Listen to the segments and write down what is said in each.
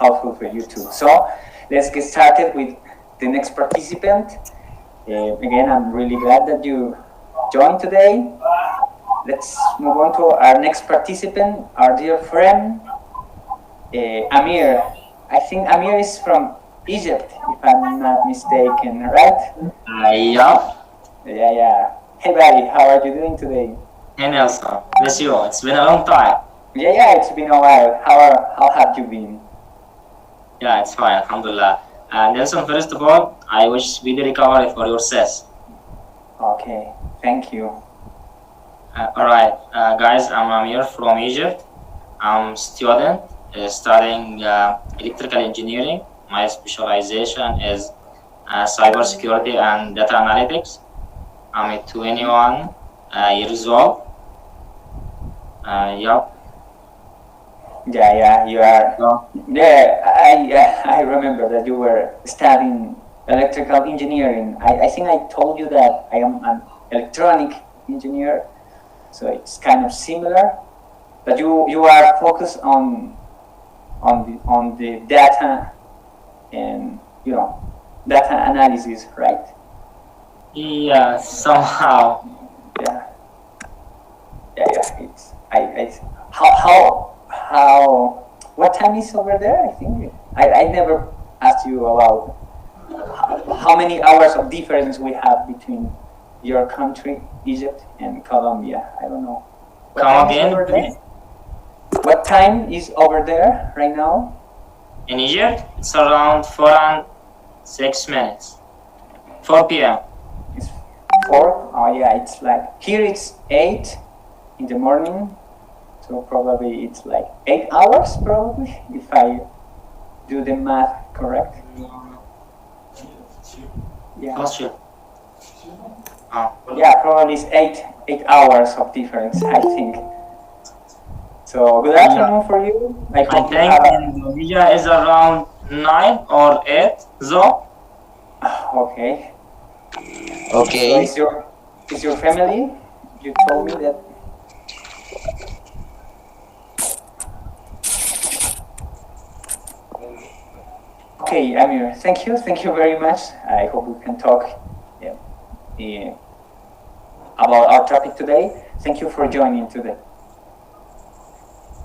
helpful for you too. So let's get started with the next participant. Again, I'm really glad that you joined today. Let's move on to our next participant, our dear friend, Amir. I think Amir is from Egypt, if I'm not mistaken, right? Yeah. Yeah. Hey, buddy, how are you doing today? Hey Nelson, miss you. It's been a long time. Yeah, it's been a while. How have you been? Yeah, it's fine, alhamdulillah. Nelson, first of all, I wish speedy recovery for your sis. Okay, thank you. Alright, guys, I'm Amir from Egypt. I'm student studying electrical engineering. My specialization is cybersecurity and data analytics. I'm 21 years old. Yup. Yeah, you are. Yeah, I remember that you were studying electrical engineering. I think I told you that I am an electronic engineer, so it's kind of similar. But you are focused on the data and data analysis, right? Yeah, somehow. Yeah. It's how what time is over there? I think I never asked you about how many hours of difference we have between your country, Egypt, and Colombia. I don't know. Come again? What time is over there right now? In Egypt, it's around 4 and 6 minutes. 4 p.m. It's 4? Oh yeah, it's like, here it's 8 in the morning. So probably it's like 8 hours probably, if I do the math correct. Yeah. Yeah, probably it's 8 hours of difference, I think. So good afternoon for you. I think Indonesia is around 9 or 8, so. Okay. Okay. So is your family? You told me that. Okay, Amir, thank you very much. I hope we can talk about our topic today. Thank you for joining today.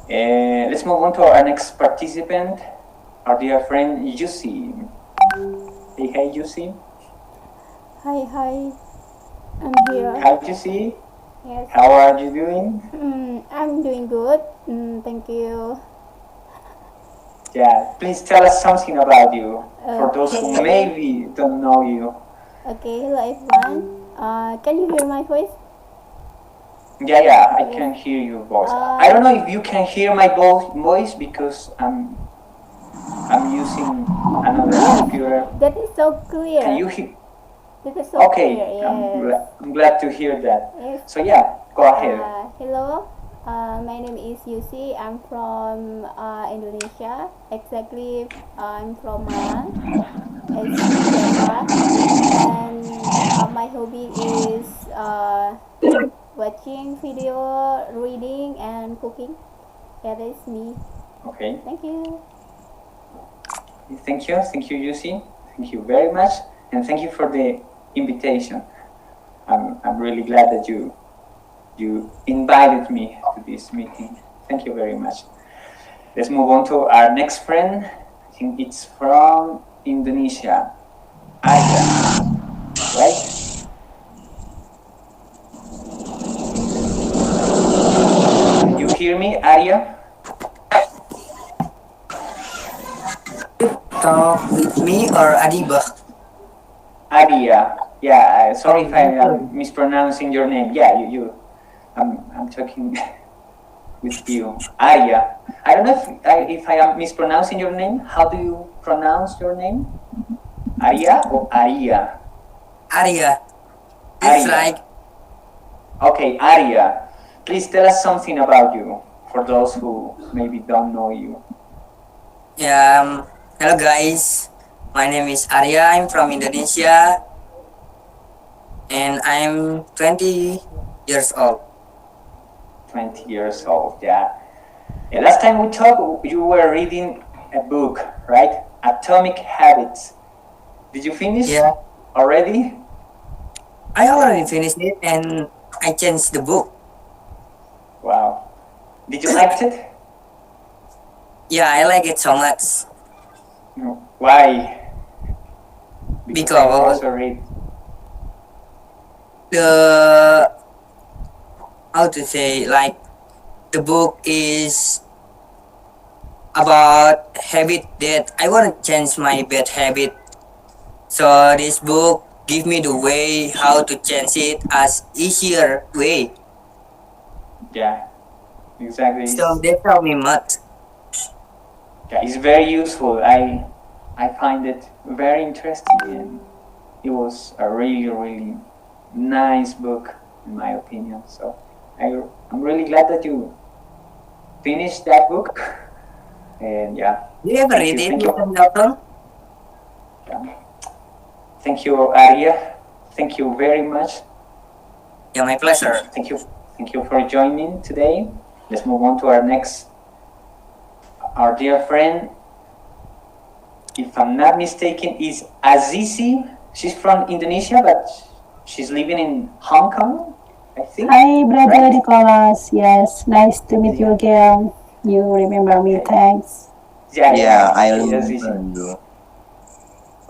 Let's move on to our next participant, our dear friend Yusi. Hey, Yusi. Hi. I'm here. Hi, Yusi. Yes. How are you doing? I'm doing good. Thank you. Yeah, please tell us something about you for those who maybe don't know you. Okay, hello everyone. Can you hear my voice? Yeah, I can hear your voice. I don't know if you can hear my voice because I'm using another computer. That is so clear. Can you hear? That is so okay, clear. Yes. I'm glad to hear that. Yes. So yeah, go ahead. Hello. My name is Yusi. I'm from Indonesia. Exactly, I'm from Malang. It's Java. And my hobby is watching video, reading, and cooking. Yeah, that is me. Okay. Thank you. Thank you, Yusi. Thank you very much, and thank you for the invitation. I'm really glad that you invited me to this meeting. Thank you very much. Let's move on to our next friend. I think it's from Indonesia. Arya, right? Can you hear me, Arya? Talk with me or Adiba? Arya. Yeah, sorry if I'm mispronouncing your name. Yeah, you. I'm talking with you. Arya. I don't know if I am mispronouncing your name. How do you pronounce your name? Arya or Arya? Arya. It's like. Okay, Arya. Please tell us something about you for those who maybe don't know you. Yeah. Hello guys. My name is Arya. I'm from Indonesia. And I'm 20 years old. 20 years old, yeah. Last time we talked, you were reading a book, right? Atomic Habits. Did you finish Yeah, already? I already finished it and I changed the book. Wow. Did you like it? Yeah, I like it so much No. Why? Because I because also read. the how to say like the book is about habit that I want to change my bad habit. So this book give me the way how to change it as easier way. Yeah, exactly. So they tell me much. Yeah, it's very useful. I find it very interesting, and it was a really nice book in my opinion. So I'm really glad that you finished that book. And yeah, Do you ever read it, thank you, Mr. Dalton? yeah. Thank you, Arya. Thank you very much. Yeah, my pleasure. Thank you for joining today. Let's move on to our next, our dear friend. If I'm not mistaken, is Azizi. She's from Indonesia, but she's living in Hong Kong, I think. Hi, brother Right? Nicholas. Yes, nice to meet you again. You remember me, thanks. Yeah, I okay, remember Azizi. you.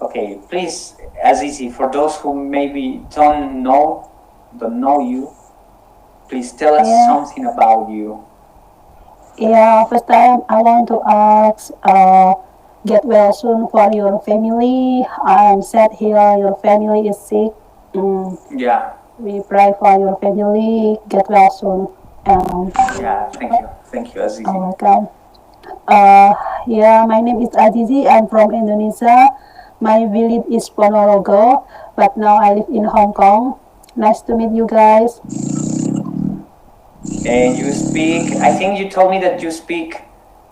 Okay, please, Azizi, for those who maybe don't know you, please tell us Yeah, something about you. yeah. First time I want to ask, get well soon for your family. I'm sad here. Your family is sick. Mm, Yeah, we pray for your family. Get well soon. yeah, thank you, Oh Azizi. my God. Uh, yeah, my name is Azizi. I'm from Indonesia. My village is Ponorogo, but now I live in Hong Kong. Nice to meet you guys. And you speak, I think you told me that you speak,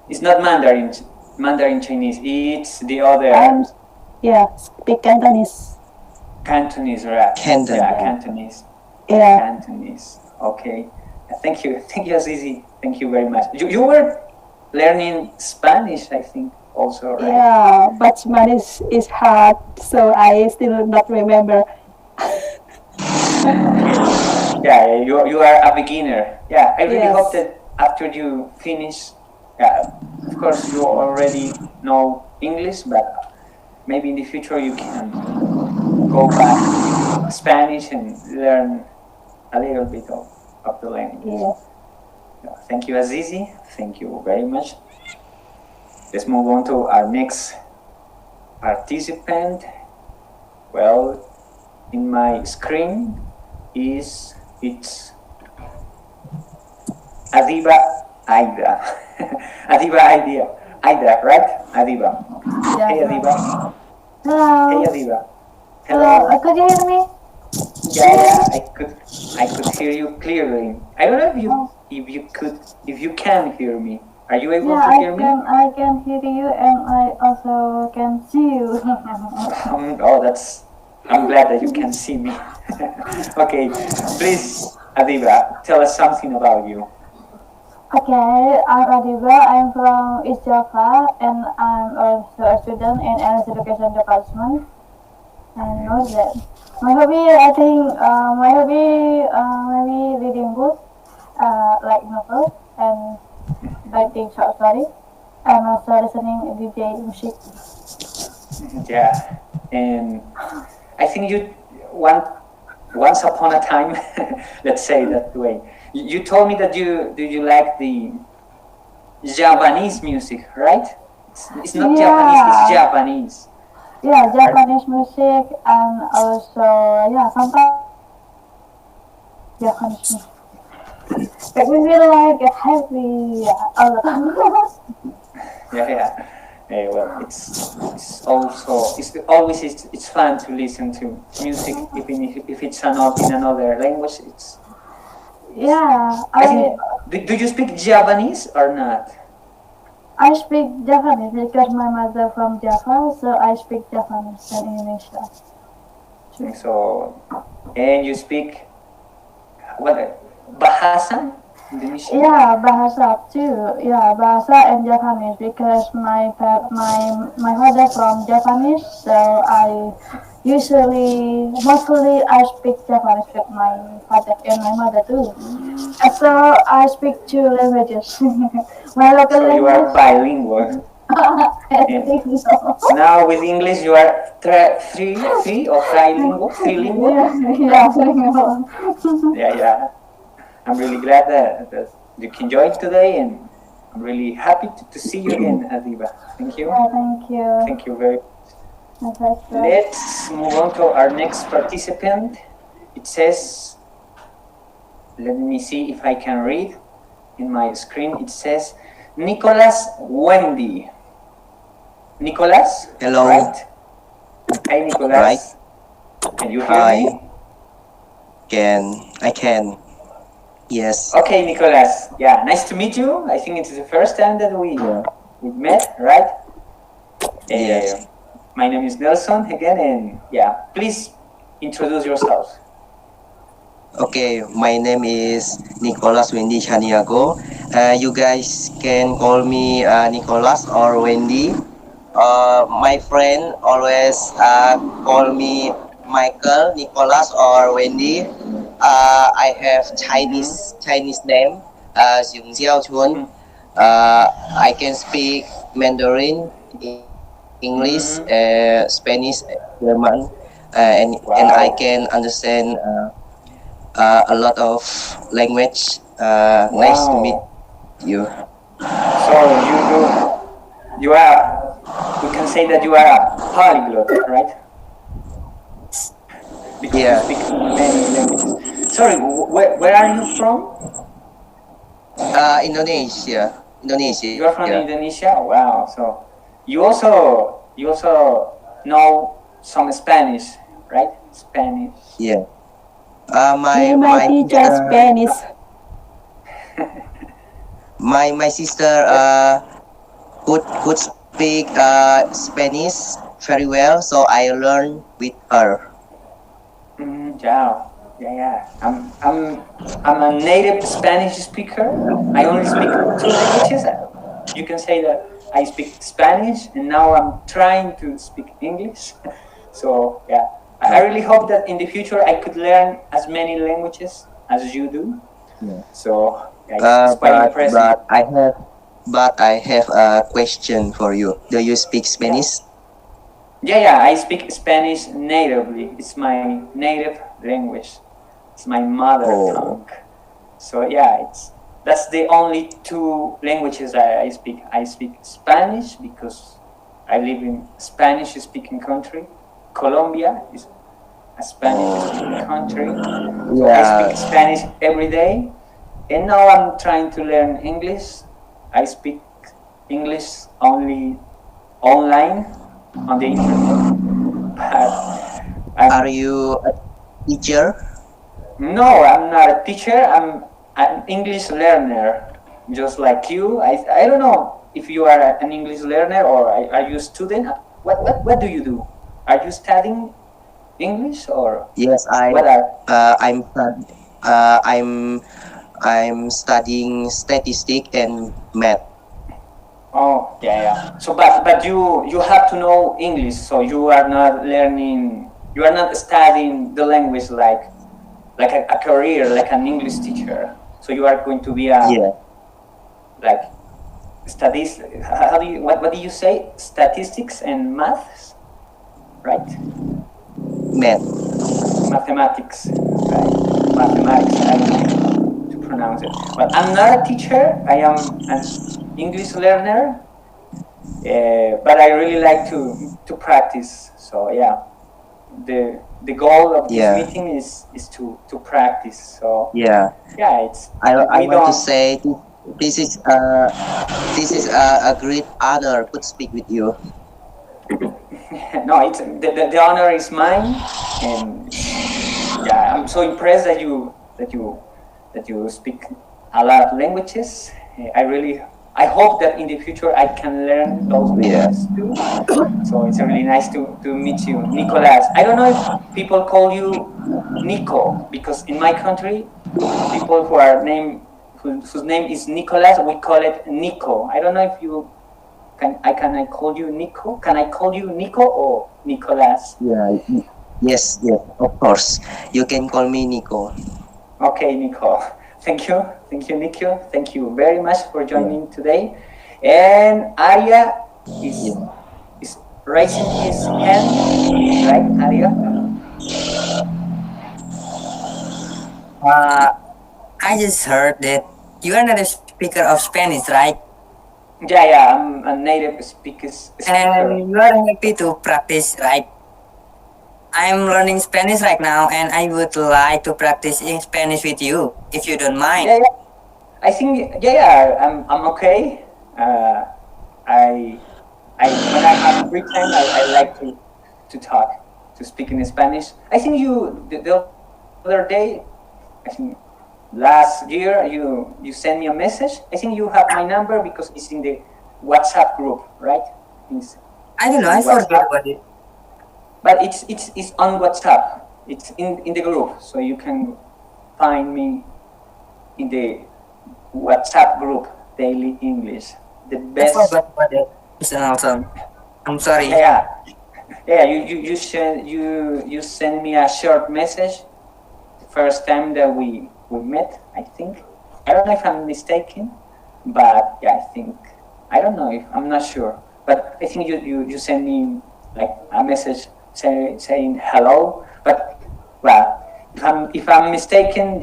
it's not Mandarin Chinese, it's the I'm, other yeah, speak Cantonese. Cantonese, right? Canton. Yeah, Yeah, Cantonese. yeah, Cantonese. Okay. Thank you, Azizi. Thank you very much. You were learning Spanish, I think, also, right? yeah. But Spanish is hard, so I still not remember. Okay. Yeah, you are a beginner. Yeah, I really hope Yes, that after you finish, yeah, of course you already know English, but maybe in the future you can go back to Spanish and learn a little bit of the language. yeah. Yeah, thank you, Azizi. Thank you very much. Let's move on to our next participant. Well, in my screen it's Adiba Aida. Aida, right? Adiba. Yeah, Hey, right. Adiba. Hey, Hello. Adiba. Hello. Hello. Could you hear me? Yeah, I could hear you clearly. I don't know Oh, if you can hear me. Are you able yeah, to hear me? I can hear you and I also can see you. Oh, that's. I'm glad that you can see me. Okay, please, Adiba, tell us something about you. Okay, I'm Adiba. I'm from East Java and I'm also a student in English Education Department. And what's that? My hobby, I think, my hobby, maybe reading books, like novels and writing short stories, and also listening DJ music. Yeah, and I think you one once upon a time, let's say that way. You told me that you like the Japanese music, right? It's not Japanese, it's Yeah, Japanese. yeah, Are, Japanese music and also yeah, sometimes Japanese music. But we feel like happy all the time. yeah. Well, it's also it's fun to listen to music even if it's in another language. Yeah, I think do you speak Japanese or not? I speak Japanese because my mother from Java, so I speak Japanese in Indonesia. So and you speak what bahasa? Indonesian? Yeah, bahasa too. Yeah, bahasa and Japanese because my father from Japanese, so I mostly I speak Japanese with my father and my mother too. And so I speak two languages. My local So you are language. bilingual. I And think so. now with English you are three or trilingual, trilingual. Yeah, trilingual. Yeah, yeah. I'm really glad that you can join today, and I'm really happy to see you again, Adiba. Thank you. Yeah, thank you. Thank you very My pleasure. Let's move on to our next participant. It says, let me see if I can read in my screen. It says, Nicolas Wendy. Nicolas? Hello. Right? Hi, Nicolas. Right. Can you hear Hi. me? I can. Yes. Okay, Nicolas. Yeah, nice to meet you. I think it's the first time that we met, right? Yes. My name is Nelson again, and yeah, please introduce yourself. Okay, my name is Nicholas Wendy Chaniago. You guys can call me Nicholas or Wendy. My friend always call me Michael, Nicholas, or Wendy. I have Chinese name, Jung Xiao Chun. I can speak Mandarin, English, Spanish, German, and I can understand a lot of language. Nice to meet you. So you are, we can say that you are a polyglot, right? Because Yeah. you speak many languages. Sorry, where are you from? Indonesia. You are from Indonesia. Wow. So you also know some Spanish, right? Spanish. Yeah. My teacher Spanish. My sister could speak Spanish very well, so I learned with her. Yeah. I'm a native Spanish speaker. I only speak two languages. You can say that I speak Spanish, and now I'm trying to speak English. So yeah, I really hope that in the future I could learn as many languages as you do. Yeah. So yeah, it's quite impressive. But I have a question for you. Do you speak Spanish? Yeah, I speak Spanish natively. It's my native language. It's my mother tongue. So yeah, that's the only two languages I speak. I speak Spanish because I live in a Spanish-speaking country. Colombia is a Spanish-speaking country. So I speak Spanish every day. And now I'm trying to learn English. I speak English only online on the internet. But Are you a teacher? no, I'm not a teacher. I'm an English learner, just like you. I don't know if you are an English learner or are you a student. What do you do? Are you studying English or? Yes, What are? I'm studying statistics and math. Oh, yeah. So, but you have to know English. So you are not learning. You are not studying the language like a career, like an English teacher. So you are going to be like studies. How do you what do you say? Statistics and maths, right? Mathematics, right? Mathematics. I don't know to pronounce it. But I'm not a teacher. I am an English learner. But I really like to practice. So yeah, the goal of this meeting is to practice. So yeah, it's. I want to say this is a great honor to speak with you. No, it's the honor is mine, and yeah, I'm so impressed that you speak a lot of languages. I hope that in the future I can learn those languages too. So it's really nice to meet you, Nicolas. I don't know if people call you Nico, because in my country, people whose name is Nicolas. We call it Nico. I don't know if you can I call you Nico? Can I call you Nico or Nicolas? Yeah. Yes. Yes. Of course. You can call me Nico. Okay, Nico. Thank you, Nico. Thank you very much for joining today. And Arya is raising his hand, right, Arya? I just heard that you are not a speaker of Spanish, right? Yeah, I'm a native speaker. And you are happy to practice, right? I'm learning Spanish right now, and I would like to practice in Spanish with you, if you don't mind. Yeah. I think I'm okay. I when I have free time, I like to talk, to speak in Spanish. I think the other day, I think last year you sent me a message. I think you have my number because it's in the WhatsApp group, right? I don't know. I forgot about it. But it's on WhatsApp. It's in the group, so you can find me in the WhatsApp group, Daily English. The best. I forgot about it. Mr. Nelson. I'm sorry. Yeah. You send me a short message. The first time that we met, I think. I don't know if I'm mistaken, but yeah, I don't know if I'm not sure, but I think you send me like a message saying hello. But well, if I'm mistaken,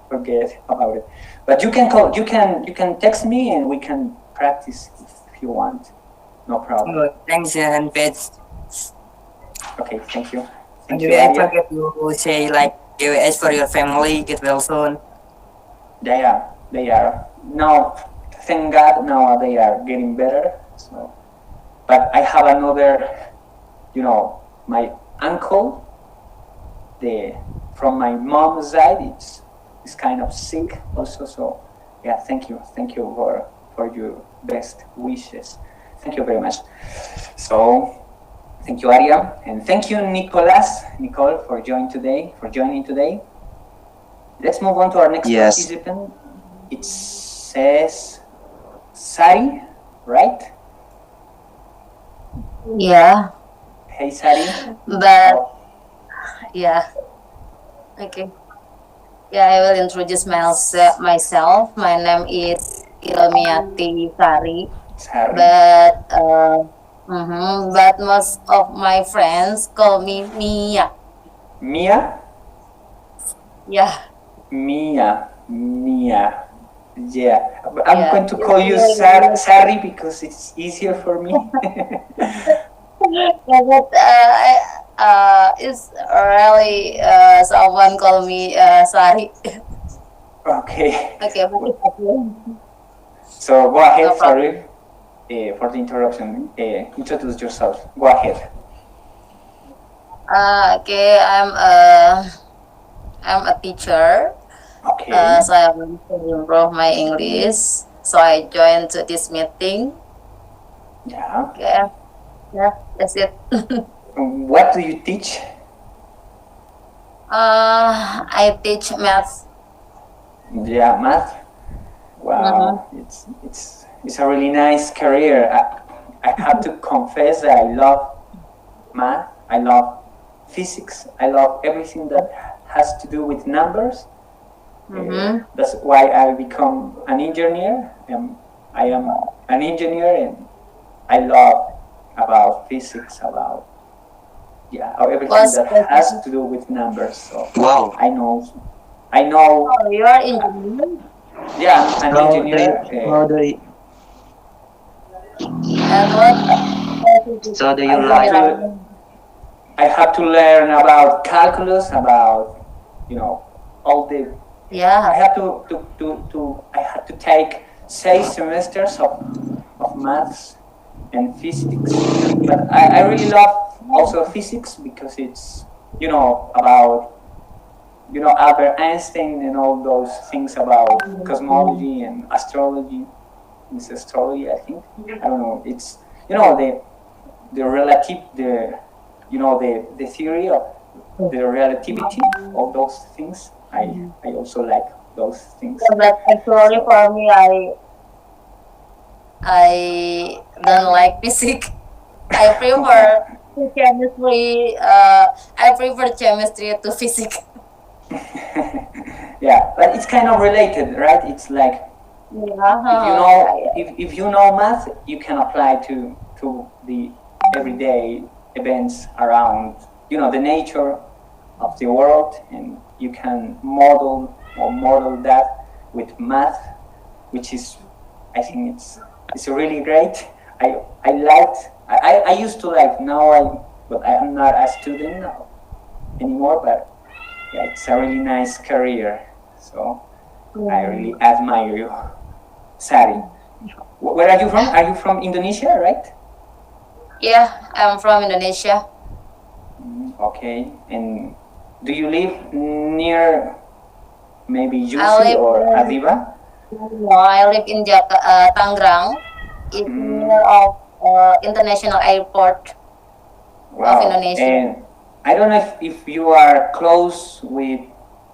forget about it. But you can call, you can text me, and we can practice if you want. No problem. Oh, thanks, and pets. Okay, thank you. And you I forget to say like GWS for your family. Get well soon. They are now. Thank God, now they are getting better. So, but I have another, my uncle, from my mom's side, it's kind of sick also. So, yeah, thank you for your best wishes. Thank you very much. So, thank you, Arya, and thank you, Nicole, for joining today. Let's move on to our next participant. It says Sari, right? Yeah. Hey, Sari. But yeah. Okay. Yeah, I will introduce myself. My name is Ilmiati Sari. But most of my friends call me Mia. Mia? Yeah. Mia. Yeah. I'm going to call you Sari because it's easier for me. Yeah, but it's really someone call me Sari. Okay. Okay. So go ahead. No, sorry for the interruption. Introduce yourself. Go ahead. Okay, I'm a teacher. Okay. So I want to improve my English. So I joined to this meeting. Yeah. Okay. Yeah, that's it. What do you teach? I teach math. Yeah, math. Wow, it's a really nice career. I have to confess that I love math. I love physics. I love everything that has to do with numbers. That's why I become an engineer. I am an engineer, and I love about physics, about everything that has to do with numbers. So wow, I know. Oh, you are engineer? Yeah, I'm an engineer. And what? So do you like? I have to learn about calculus, about all the. Yeah. I have to take 6 semesters of maths and physics, but I really love also physics because it's about Albert Einstein and all those things about cosmology and astrology. It's astrology, I think. I don't know. It's the relative the theory of the relativity, all those things. I also like those things. But actually for me, I don't like physics. I prefer chemistry. I prefer chemistry to physics. Yeah, but it's kind of related, right? It's like if you know math, you can apply to the everyday events around, the nature of the world, and you can model that with math, which is, I think it's really great. I used to like, but I am not a student now anymore, but yeah, it's a really nice career. So I really admire you, Sari. Where are you from? Are you from Indonesia, right? Yeah, I'm from Indonesia. Okay. And do you live near maybe I Yusi live or in- Adiba? No, I live in Tangerang. It's near of International Airport of Indonesia. And I don't know if you are close with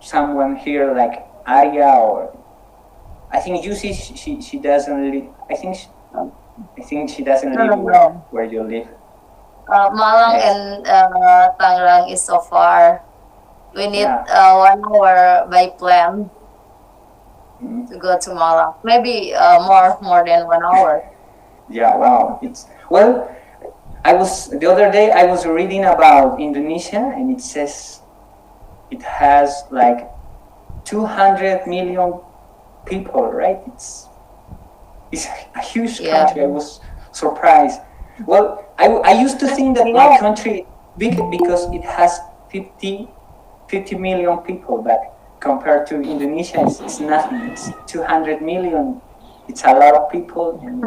someone here like Arya, or I think Yusi, she doesn't live. I think she doesn't live where you live. Malang Yes. and Tangerang is so far. We need Yeah. 1 hour by plane to go to Malang. Maybe more than 1 hour. Yeah, wow. The other day I was reading about Indonesia, and it says it has like 200 million people, right? It's a huge Yeah. country. I was surprised. Well, I used to think that my country big because it has 50 million people, but compared to Indonesia, it's nothing. It's 200 million. It's a lot of people, and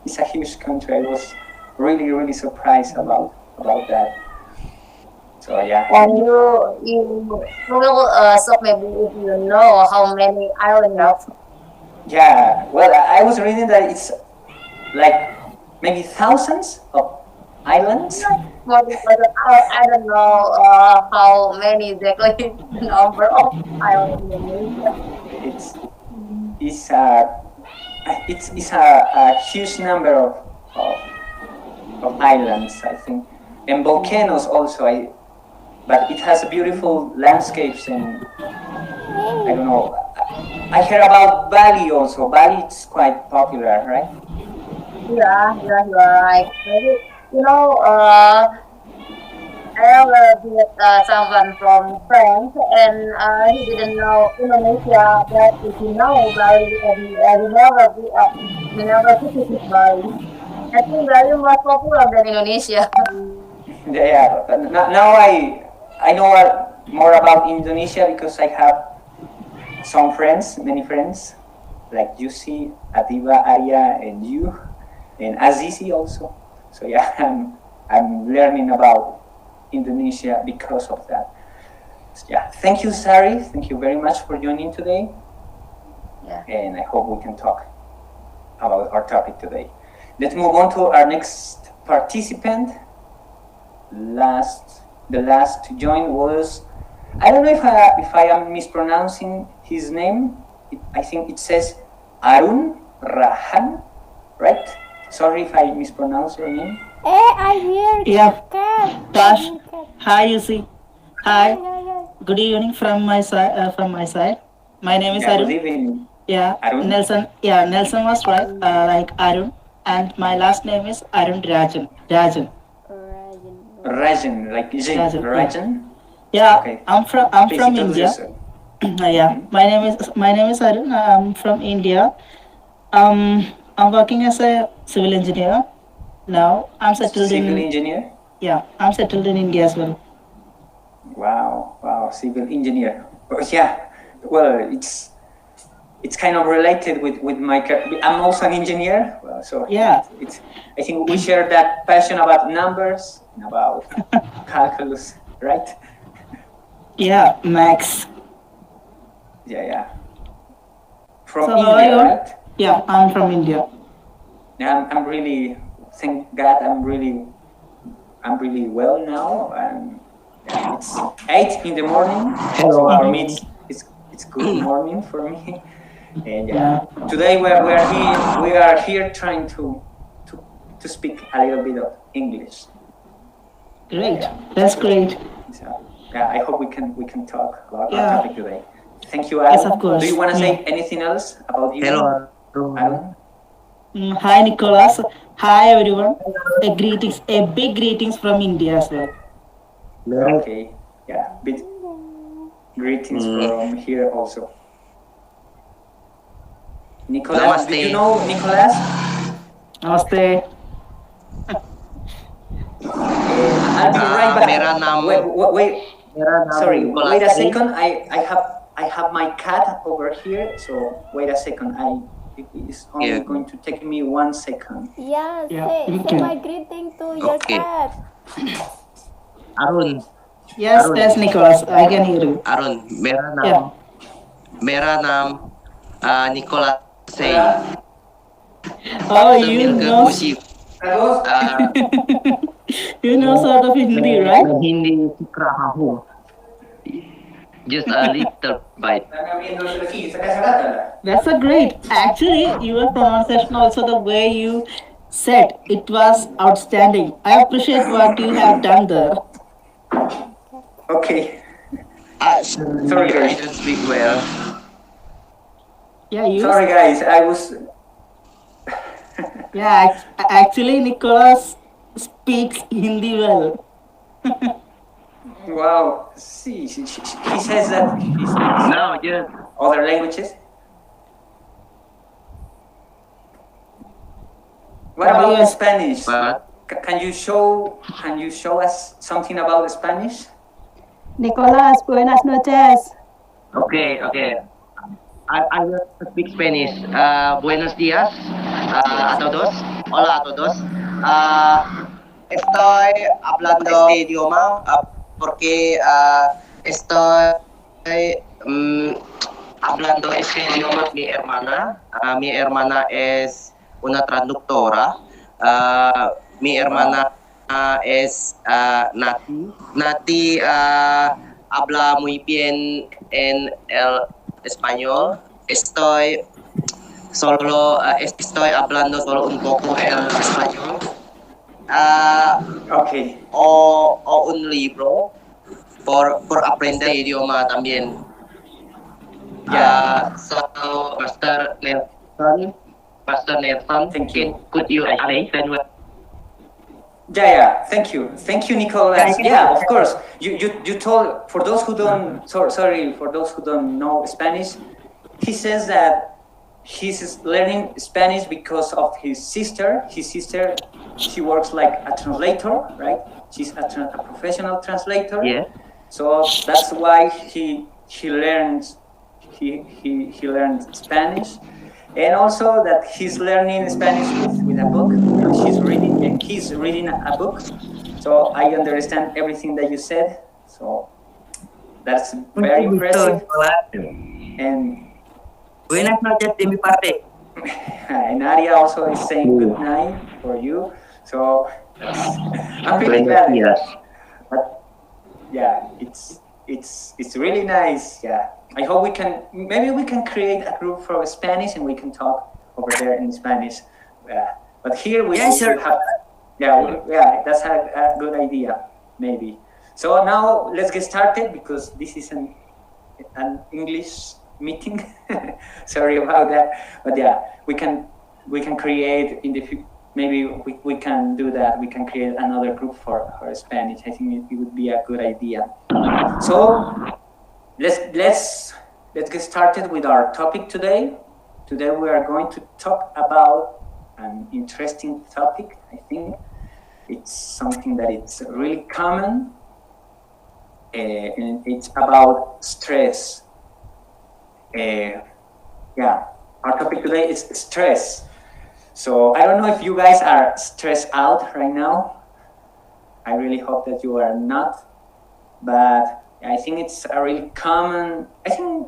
it's a huge country. I was really, really surprised about that. So yeah. And you will so maybe if you know how many islands have. Yeah. Well, I was reading that it's like maybe thousands of islands. I don't know how many exactly number of islands in Indonesia. It's a huge number of islands, I think, and volcanoes also. But it has beautiful landscapes, and I don't know. I heard about Bali also. Bali is quite popular, right? Yeah, you are right. Maybe, I ever met someone from France, and he didn't know Indonesia, but if you know Bali, and we never visited Bali. I think Bali more popular than Indonesia. Yeah. But now I know more about Indonesia because I have many friends, like Yusi, Atiba, Arya, and you, and Azizi also. So yeah, I'm learning about Indonesia because of that. So, yeah, thank you, Sari. Thank you very much for joining today. Yeah. And I hope we can talk about our topic today. Let's move on to our next participant. The last to join was, I don't know if I am mispronouncing his name. I think it says Arun Rahan, right? Sorry if I mispronounce your name. I hear Yeah, cat. Tash. Cat. Hi, Yusi. Hi. Hi. Good evening from my side. My name is Yeah, good Arun. evening, Yeah, Arun. Nelson. Yeah, Nelson was right. Like Arun, and my last name is Arun Rajan. Rajan. Rajan, like Jin, Rajan, yeah. Rajan. Yeah, Okay. I'm from Please introduce India. yourself. Yeah, my name is Arun. I'm from India. I'm working as a civil engineer. Now I'm settled Civil in. engineer. Yeah, I'm settled in India as well. Wow, civil engineer. Yeah, well, it's kind of related with my. I'm also an engineer, so Yeah. I think we share that passion about numbers and about calculus, right? Yeah, Max. Yeah. From So how are India, you? right? Yeah, I'm from India. Yeah, I'm really, thank God, I'm really well now, and yeah, it's 8 in the morning. Hello, So for Arun. me, it's good morning for me. And today we are here trying to speak a little bit of English. Great. That's great. So, I hope we can talk about our Yeah. topic today. Thank you, Aaron. Yes, of course. Do you want to say Yeah. anything else about you? Hello. Aaron? Hi, Nicholas. Hi, everyone. A big greetings from India as well. Okay. Yeah. Big greetings from here also. Nicholas, Namaste. did you know Nicholas? Namaste. I'll be right back. Mera naam- Wait. Mera naam Sorry, Nicholas wait a Singh. second. I have my cat over here, so wait a second. It is only Yeah. going to take me 1 second. Yeah, Yeah, say thank you. my greeting to your Okay. cat. Arun. Yes, yes, Nicholas. I can hear you. Arun. Yeah. Mera naam Nicholas Singh. Oh, you Sambil ke know, Yusi. you know sort of Hindi, right? Hindi Sukrahahu. Just a little bit. That's a great. Actually, your pronunciation also the way you said it was outstanding. I appreciate what you have done there. Okay. Sorry, I don't speak well. Yeah, you. Sorry, guys. I was. Yeah, actually, Nicholas speaks Hindi well. Wow. See, he says that he speaks No, just other languages. What about Yes. Spanish? but Can you show us something about Spanish? Nicolas, buenas noches. okay. I will speak Spanish. Buenos días a todos. Hola a todos. Estoy hablando este idioma porque estoy hablando este idioma mi hermana. Mi hermana es una traductora. Mi hermana es Nati. Nati habla muy bien en el español. Estoy hablando solo un poco el español. Okay. O un libro por aprender idioma también. So Pastor Nelson, Thank you. could you explain? Yeah. Thank you, Nicholas. Yeah, of course. You told for those who don't. Sorry for those who don't know Spanish. He says that he's learning Spanish because of his sister. His sister, she works like a translator, right? She's a professional translator. Yeah. So that's why he learns Spanish, and also that he's learning Spanish with a book. He's reading a book. So I understand everything that you said. So that's very impressive. And Buenas noches de mi parte. Nadia also is saying good night for you. So I'm pretty glad. But yeah, it's really nice. Yeah, I hope we can create a group for Spanish and we can talk over there in Spanish. But here we have. Yeah, that's a good idea. Maybe. So now let's get started because this is an English meeting. Sorry about that, but yeah, we can create in the maybe we can do that. We can create another group for Spanish. I think it would be a good idea. So let's get started with our topic today. Today we are going to talk about an interesting topic. I think it's something that it's really common, and it's about stress. Our topic today is stress. So I don't know if you guys are stressed out right now. I really hope that you are not, but I think it's a really common. I think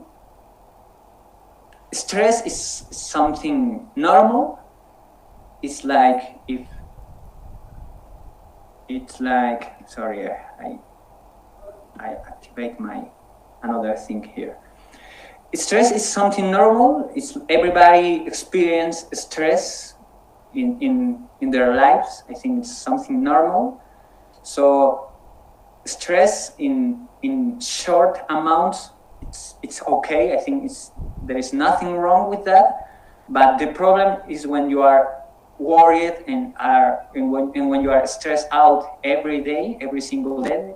stress is something normal. It's like sorry, I activate my another thing here. stress is something normal. It's everybody experience stress in their lives. I think it's something normal. So stress in short amounts, it's okay. I think there is nothing wrong with that. But the problem is when you are worried and when you are stressed out every day, every single day,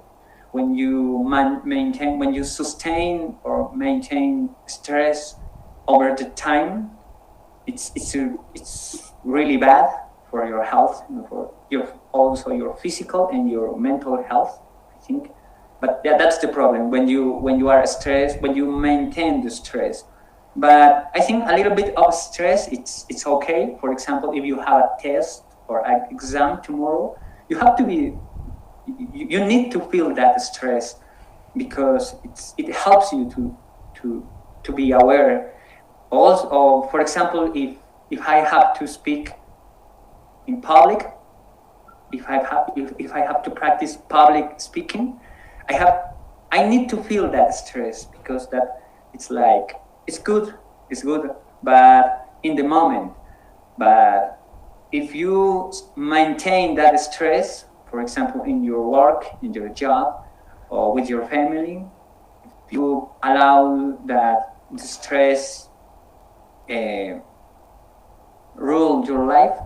when you sustain or maintain stress over the time, it's really bad for your health and for also your physical and your mental health, I think. But that's the problem when you are stressed, when you maintain the stress. But I think a little bit of stress, it's okay. For example, if you have a test or an exam tomorrow, you need to feel that stress, because it helps you to be aware. Also, for example, if I have to speak in public, if I have to practice public speaking, I need to feel that stress, because it's like it's good, but in the moment. But if you maintain that stress, for example, in your work, in your job, or with your family, if you allow that the stress rule your life,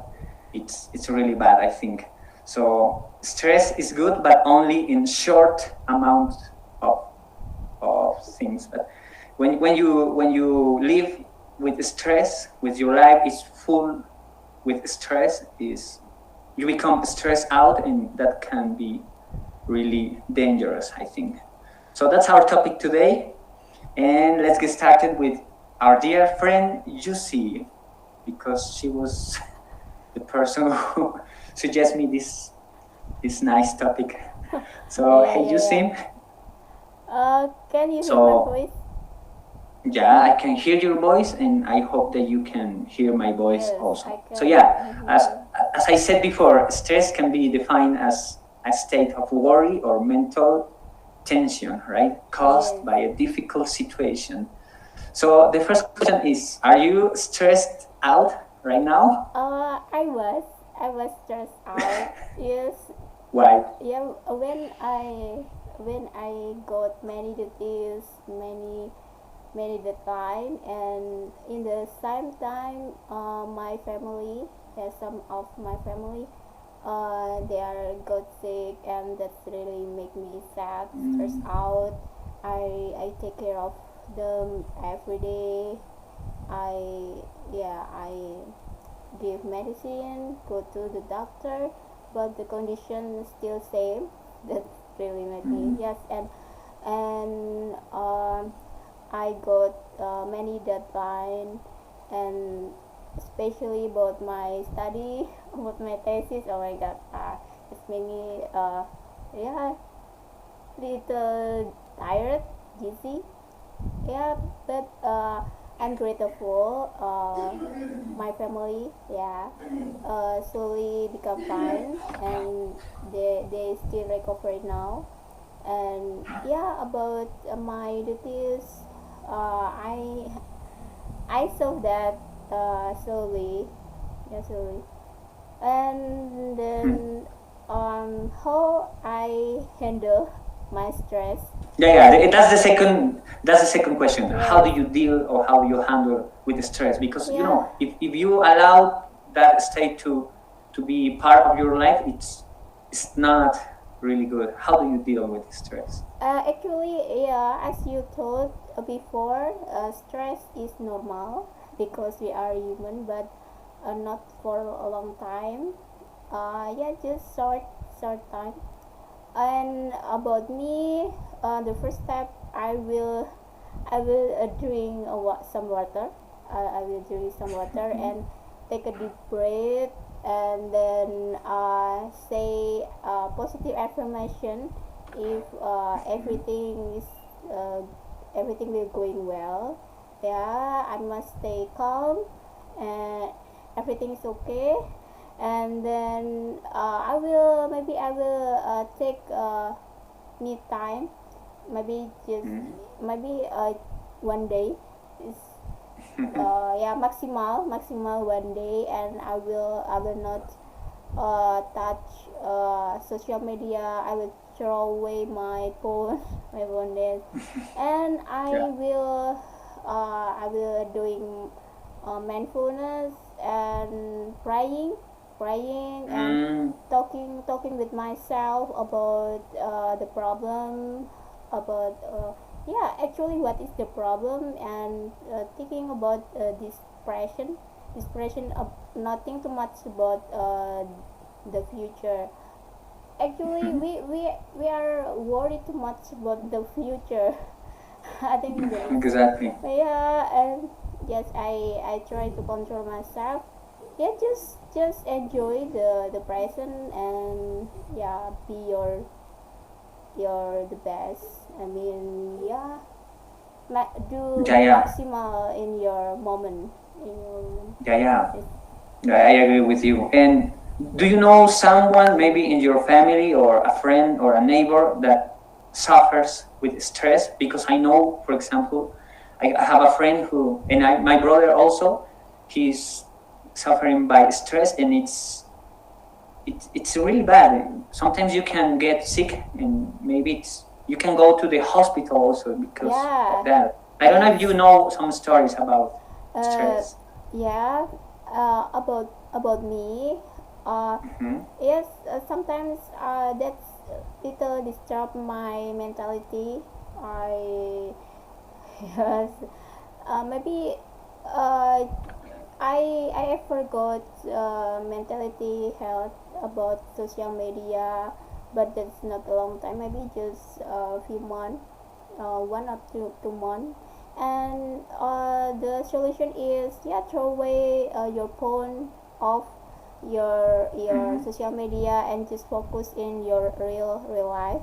it's really bad, I think. So stress is good, but only in short amounts of things. But when you live with stress, with your life is full with stress, you become stressed out, and that can be really dangerous, I think. So that's our topic today, and let's get started with our dear friend Yusi, because she was the person who suggested me this nice topic. So hey Yusi. Can you hear my voice? Yeah, I can hear your voice, and I hope that you can hear my voice also. So as I said before, stress can be defined as a state of worry or mental tension, right? Caused by a difficult situation. So the first question is, are you stressed out right now? I was stressed out. Yes. Why? Yeah, when I got many duties, many deadline, and in the same time, my family, some of my family, they are got sick, and that's really make me sad, stressed out. I take care of them every day. I give medicine, go to the doctor, but the condition is still same. That really make me and I got many deadline, and especially about my study, about my thesis. Oh my god, it made me little tired, dizzy. Yeah, but I'm grateful. My family, slowly become fine, and they still recover now. And about my duties, I saw that slowly, slowly, and then how I handle my stress. That's the second question. How do you deal, or how do you handle with the stress? Because you know, if you allow that state to be part of your life, it's not really good. How do you deal with stress? Actually, as you told before, stress is normal because we are human, but not for a long time. Just short time. And about me, the first step, I will drink some water. I will drink some water and take a deep breath, and then say positive affirmation. If everything will going well, I must stay calm, and everything is okay. And then I will take me time, maybe just maybe 1 day, is yeah, maximal 1 day, and I will not touch social media. I will throw away my phone my phone then, and I will doing mindfulness and praying and talking with myself about the problem, about yeah, actually what is the problem, and thinking about depression of nothing too much about the future. Actually, we are worried too much about the future. I think that is, Exactly. yeah, and yes, I try to control myself. Yeah, just enjoy the present, and yeah, be your the best. I mean, yeah, do Yeah, yeah, maximal in your moment. In your moment. yeah, yeah. Yes. I agree with you. And do you know someone, maybe in your family or a friend or a neighbor, that suffers with stress? Because I know, for example, I have a friend who, and my brother also, he's suffering by stress, and it's really bad. Sometimes you can get sick, and maybe you can go to the hospital also because of Yeah. that. I don't know if Yes. you know some stories about Uh, stress. yeah. About me. Hmm. Yes. Sometimes that's little disturb my mentality. I yes. Maybe uh, I forgot mentality health about social media, but that's not a long time. Maybe just a few months, 1 or 2 months. And the solution is, yeah, throw away your phone off your Hmm. social media and just focus in your real life.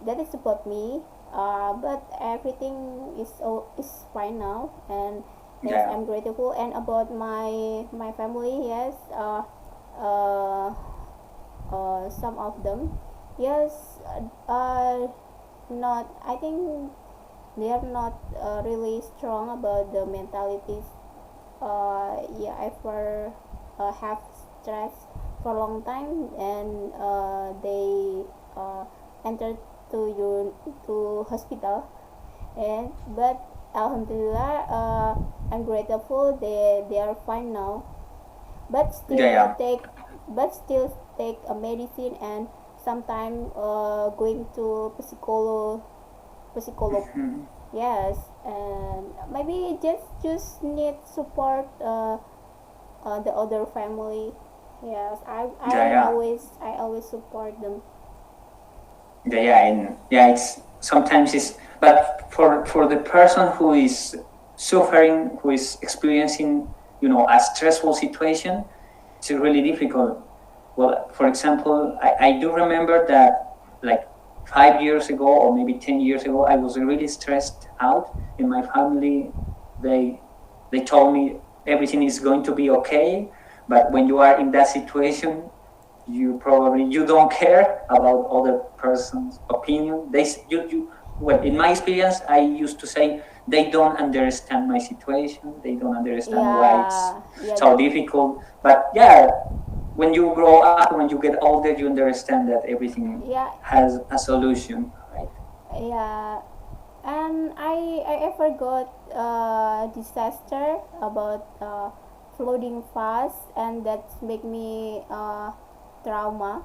That is about me. But everything is fine now, and yes, Yeah. I'm grateful. And about my family, yes, uh, some of them, yes, not. I think they are not really strong about the mentalities. Yeah, ever have stress for a long time, and they enter to hospital. And but alhamdulillah, I'm grateful they are fine now, but Yeah, still yeah. take a medicine, and sometimes going to psycholog. Mhm. Yes, and maybe just need support the other family. Yes, Yeah, yeah. I always support them. Yeah, yeah, and yeah, it's sometimes it's, but for the person who is suffering, who is experiencing, a stressful situation, it's really difficult. Well, for example, I do remember that, like, 5 years ago or maybe 10 years ago, I was really stressed out. In my family, they they told me everything is going to be okay, but when you are in that situation, you don't care about other person's opinion. Well, in my experience, I used to say they don't understand my situation. They don't understand why it's Yeah, yeah, so difficult. But yeah, when you grow up, when you get older, you understand that everything yeah, has a solution, right? yeah. And I ever got disaster about flooding fast, and that make me trauma,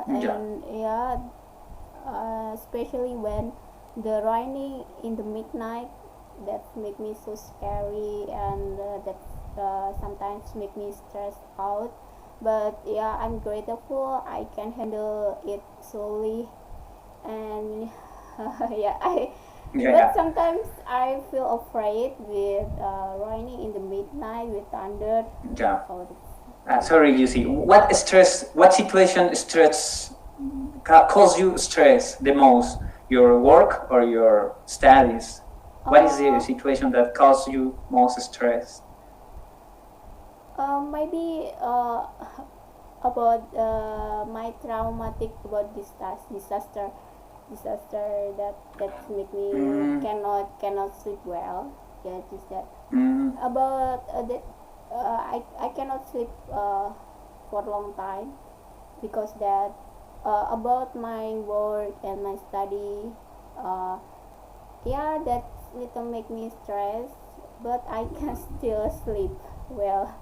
Yeah. and yeah, especially when the raining in the midnight, that make me so scary, and that sometimes make me stressed out. But yeah, I'm grateful I can handle it slowly, and yeah, I Yeah, but yeah. sometimes I feel afraid with raining in the midnight with thunder. Yeah. Oh, Sorry, Yusi. What situation cause you stress the most? Your work or your studies? What is the uh, situation that causes you most stress? maybe about my traumatic about disaster that make me Mm, cannot sleep well. Yeah, just that. Mm. About that, I cannot sleep for a long time because that about my work and my study. Uh, yeah, that little make me stress, but I can still sleep well.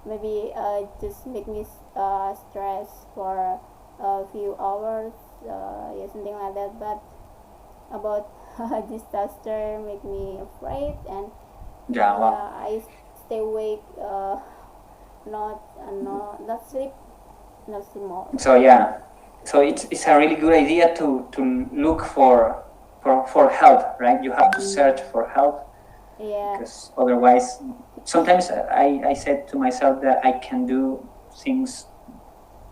Maybe just make me stress for a few hours, yeah, something like that. But about disaster make me afraid, and Yeah, wow. yeah, I stay awake, not sleep, not sleep more. So yeah, so it's a really good idea to look for help, right? You have to search for help, Yeah, because otherwise, sometimes I said to myself that I can do things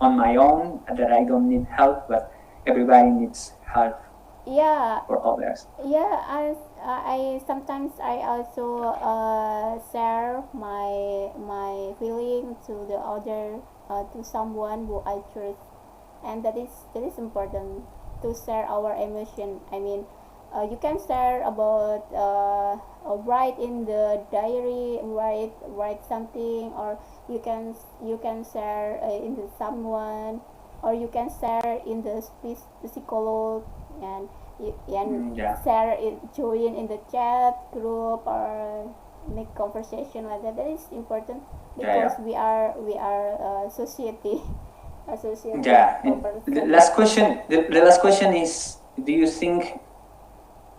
on my own, that I don't need help, but everybody needs help yeah, for others. yeah. I sometimes I also share my feeling to the other, to someone who I trust, and that is important to share our emotion. I mean, you can share about write in the diary, write something, or you can share in the someone, or you can share in the psycholog, and Yeah, share it, join in the chat group, or make conversation like that. That is important because yeah. we are society, a society Yeah. of And the person. last question, the last question is: do you think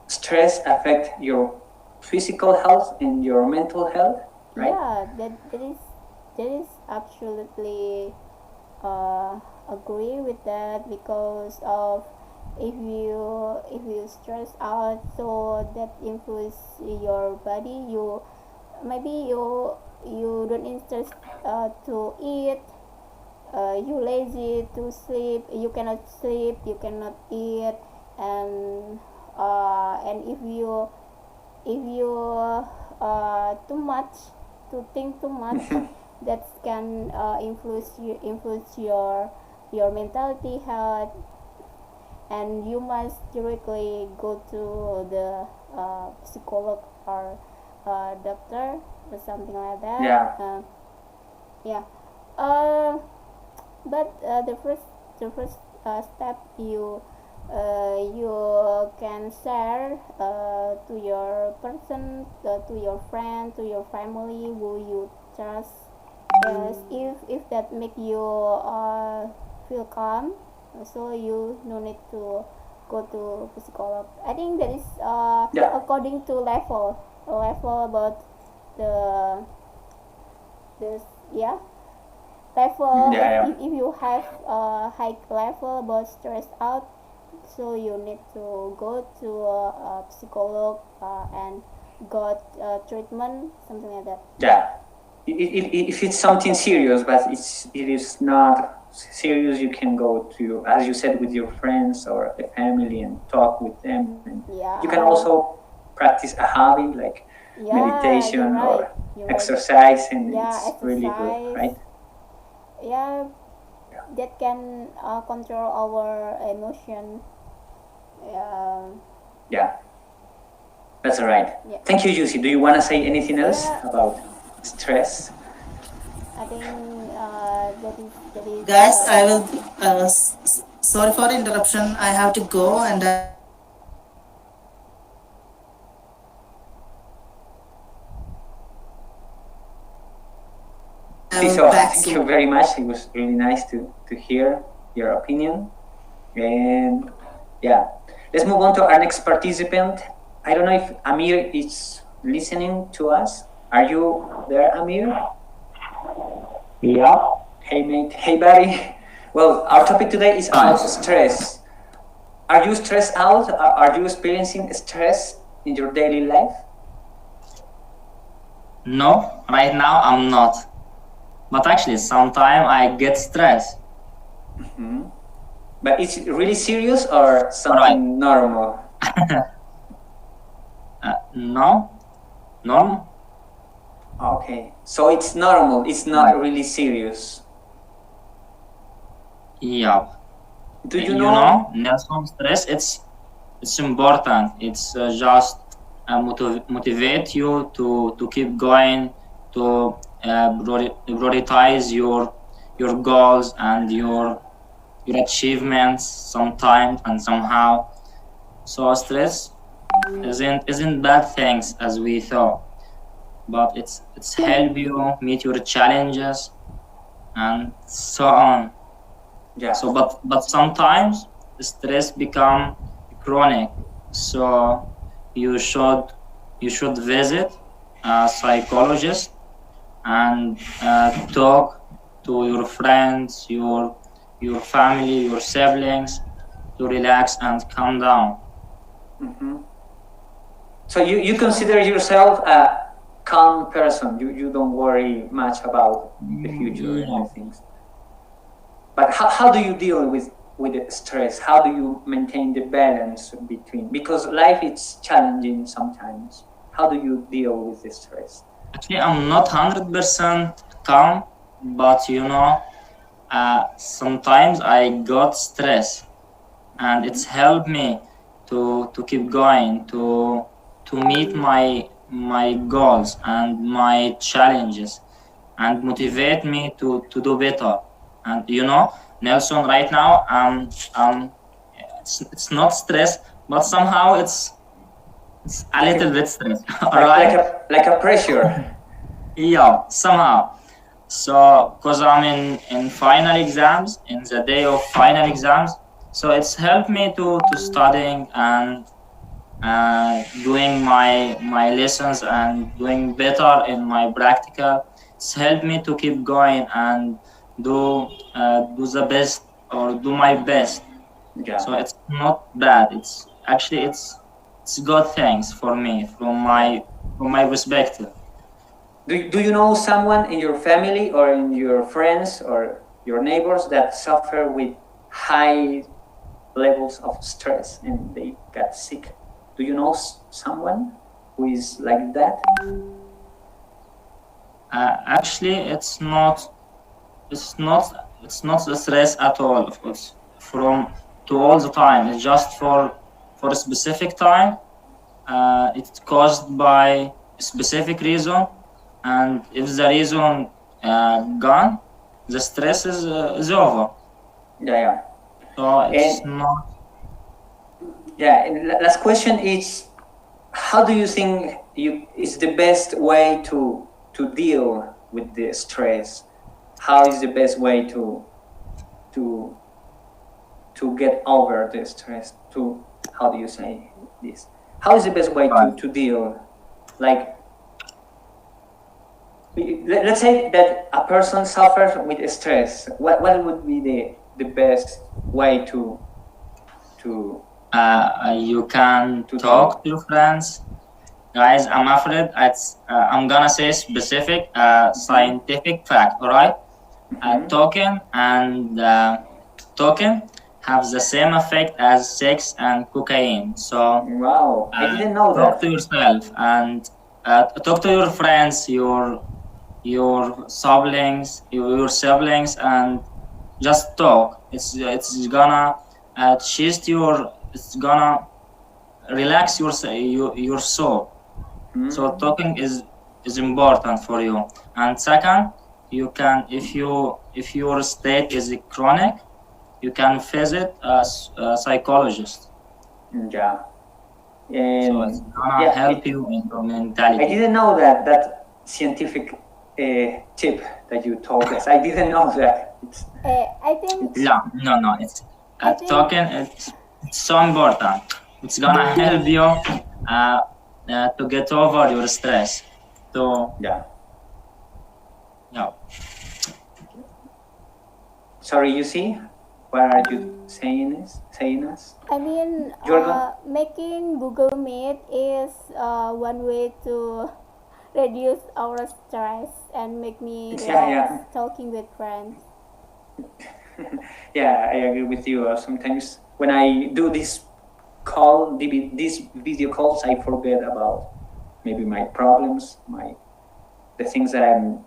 stress affect your physical health and your mental health? Right? Yeah, that is absolutely agree with that, because of if you stress out, so that influence your body. You maybe you don't interest to eat, you lazy to sleep, you cannot sleep, you cannot eat, and if you too much to think too much, that can influence your mentality health, and you must directly go to the psycholog or doctor or something like that. Yeah. Yeah. uh, but the first step, you can share to your person, to your friend, to your family who you trust. Yes, if that make you feel calm, so you no need to go to psycholog. I think that is Yeah. according to level about the this, yeah, level. Yeah, yeah. If you have a high level about stress out, so you need to go to a psycholog, and got treatment, something like that. Yeah. If it's something serious, but it is not serious, you can go to, as you said, with your friends or the family and talk with them. And you can Yeah, also practice a hobby like yeah, you're meditation right, or you're right. exercise, and Yeah, it's really good, exercise. right? Yeah, that can control our emotion. Yeah, that's right. Yeah. Thank you, Yusi. Do you want to say anything else Yeah, about stress? I think that is Guys, I will. Sorry for the interruption. I have to go, and I will back soon. So thank you very much. It was really nice to hear your opinion. And yeah, let's move on to our next participant. I don't know if Amir is listening to us. Are you there, Amir? Yeah. Hey, mate. Hey, buddy. Well, our topic today is about stress. Are you stressed out? Are you experiencing stress in your daily life? No, right now I'm not. But actually, sometimes I get stressed. But it's really serious or something normal? No, normal. Okay, so it's normal. It's not really serious. Yeah. Do you You know? know, Nelson, stress. It's important. It's just motivate you to keep going, to prioritize your goals and your achievements sometimes and somehow. So stress isn't bad things as we thought, but it's help you meet your challenges and so on. Yeah. So but sometimes stress become chronic. So you should visit a psychologist and talk to your friends, your family, your siblings to relax and calm down. Mm-hmm. So you consider yourself a calm person. You don't worry much about the future and things. But how do you deal with the stress? How do you maintain the balance between? Because life is challenging sometimes. How do you deal with the stress? Actually, I'm not 100% calm, but sometimes I got stress, and it's helped me to keep going, to meet my goals and my challenges, and motivate me to do better. And Nelson, right now, it's not stress, but somehow it's a little bit stress. All right? Like a pressure. Yeah, somehow. So, because I'm in final exams, in the day of final exams, so it's helped me to studying and doing my lessons and doing better in my practical. It's helped me to keep going and do the best or do my best. Yeah. So it's not bad. It's actually it's good things for me from my perspective. Do you know someone in your family or in your friends or your neighbors that suffer with high levels of stress and they got sick? Do you know someone who is like that? Actually, it's not the stress at all. Of course, from to all the time. It's just for a specific time. It's caused by a specific reason, and if the reason gone, the stress is over. Yeah. So it's not. Yeah. And last question is, how do you think is the best way to deal with the stress? How is the best way to get over the stress? How do you say this? How is the best way to deal? Like, let's say that a person suffers with stress. What would be the best way to you can talk to your friends. Guys, I'm afraid I'm gonna say specific scientific fact, all right? Talking have the same effect as sex and cocaine. So wow, I didn't know talk that. to yourself and talk to your friends, your siblings, and just talk. It's gonna it's gonna relax your soul. So talking is important for you. And second, you can if your state is chronic, you can visit a psychologist. Yeah. And so it's gonna help you in your mentality. I didn't know that scientific tip that you told us. I didn't know that. I think. No. It's talking. It's so important. It's gonna help you to get over your stress. So yeah. Sorry, Yusi, what are you saying us? I mean, making Google Meet is one way to reduce our stress and make me relax talking with friends. Yeah, I agree with you. Sometimes when I do these video calls, I forget about maybe my problems, the things that I'm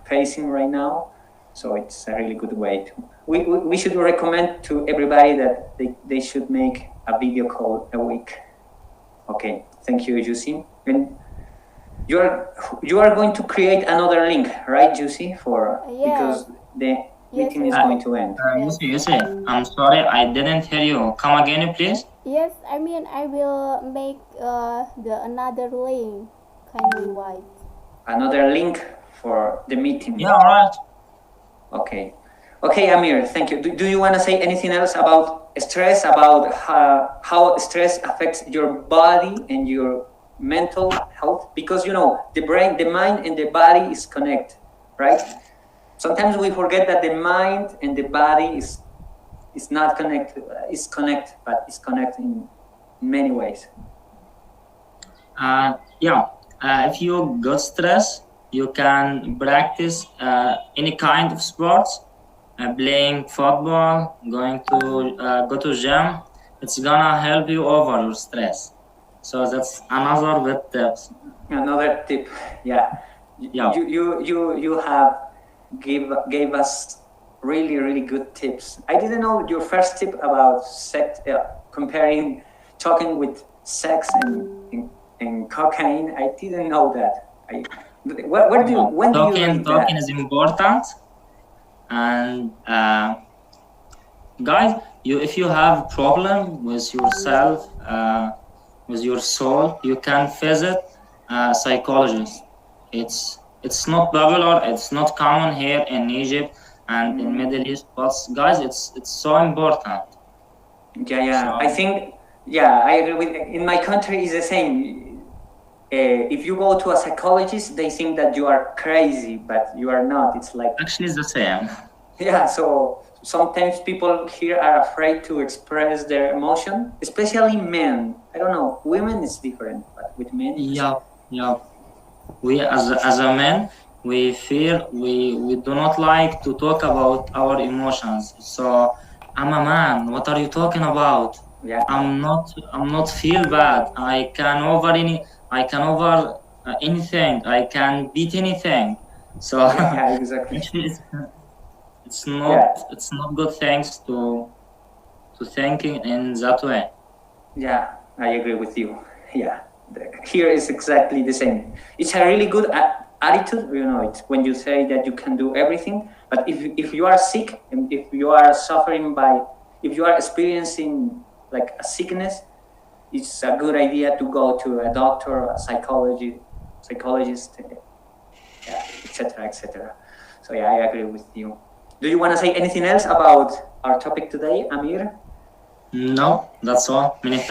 facing right now. So it's a really good way to. We should recommend to everybody that they should make a video call a week Okay, thank you, Yusi. And you are going to create another link, right, Yusi? For because the meeting is going to end. Yusi, I'm sorry, I didn't hear you. Come again, please. Yes, I mean I will make the another link. Kindly write. Another link for the meeting. Yeah, all right. Okay. Okay, Amir, thank you. Do you want to say anything else about stress, about how stress affects your body and your mental health? Because, you know, the brain, the mind and the body is connected, right? Sometimes we forget that the mind and the body is not connected, is connected, but it's connected in many ways. If you got stress, you can practice any kind of sports. Playing football, going to go to gym, it's gonna help you over your stress. So that's another good tips. Another tip, yeah. You have gave us really good tips. I didn't know your first tip about sex, comparing talking with sex and cocaine. I didn't know that. When do you read that? Talking is important. And guys, if you have problem with yourself, with your soul, you can visit a psychologist. It's not popular, it's not common here in Egypt and in Middle East, but guys, it's so important. Yeah. So, I think, I agree with. In my country, is the same. If you go to a psychologist, they think that you are crazy, but you are not. It's like actually it's the same. Yeah, so sometimes people here are afraid to express their emotion, especially men. I don't know, women is different, but with men. Yeah. We as a man, we fear. We do not like to talk about our emotions. So I'm a man. What are you talking about? Yeah. I'm not feel bad. I can over anything. I can beat anything. So yeah, exactly. It's not good things to thinking in that way. Yeah, I agree with you. Yeah, here is exactly the same. It's a really good attitude. You know, it's when you say that you can do everything. But if you are sick and if you are suffering if you are experiencing like a sickness, it's a good idea to go to a doctor, a psychologist, etc. So yeah, I agree with you. Do you want to say anything else about our topic today, Amir? No, that's all. Many thanks.